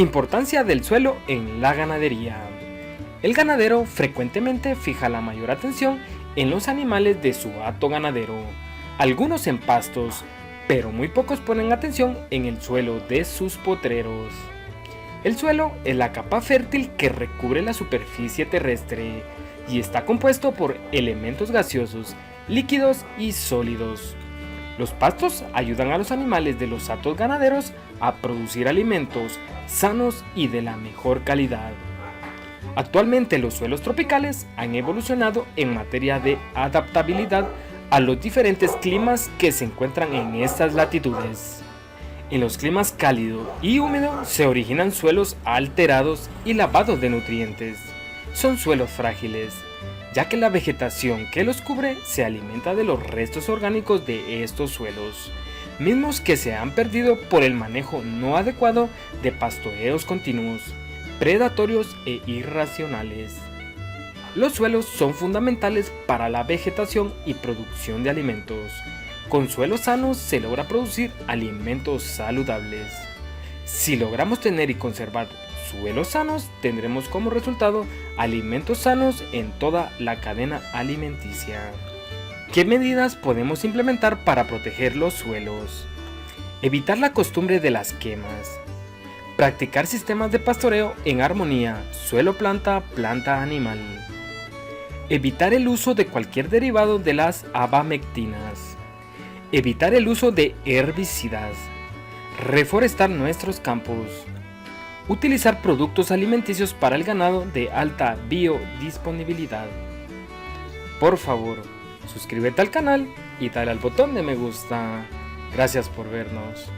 Importancia del suelo en la ganadería. El ganadero frecuentemente fija la mayor atención en los animales de su hato ganadero, algunos en pastos, pero muy pocos ponen atención en el suelo de sus potreros. El suelo es la capa fértil que recubre la superficie terrestre y está compuesto por elementos gaseosos, líquidos y sólidos. Los pastos ayudan a los animales de los hatos ganaderos a producir alimentos sanos y de la mejor calidad. Actualmente los suelos tropicales han evolucionado en materia de adaptabilidad a los diferentes climas que se encuentran en estas latitudes. En los climas cálido y húmedo se originan suelos alterados y lavados de nutrientes. Son suelos frágiles, ya que la vegetación que los cubre se alimenta de los restos orgánicos de estos suelos, mismos que se han perdido por el manejo no adecuado de pastoreos continuos, predatorios e irracionales. Los suelos son fundamentales para la vegetación y producción de alimentos. Con suelos sanos se logra producir alimentos saludables. Si logramos tener y conservar suelos sanos, tendremos como resultado alimentos sanos en toda la cadena alimenticia. ¿Qué medidas podemos implementar para proteger los suelos? Evitar la costumbre de las quemas. Practicar sistemas de pastoreo en armonía, suelo-planta, planta-animal. Evitar el uso de cualquier derivado de las abamectinas. Evitar el uso de herbicidas. Reforestar nuestros campos. Utilizar productos alimenticios para el ganado de alta biodisponibilidad. Por favor, suscríbete al canal y dale al botón de me gusta. Gracias por vernos.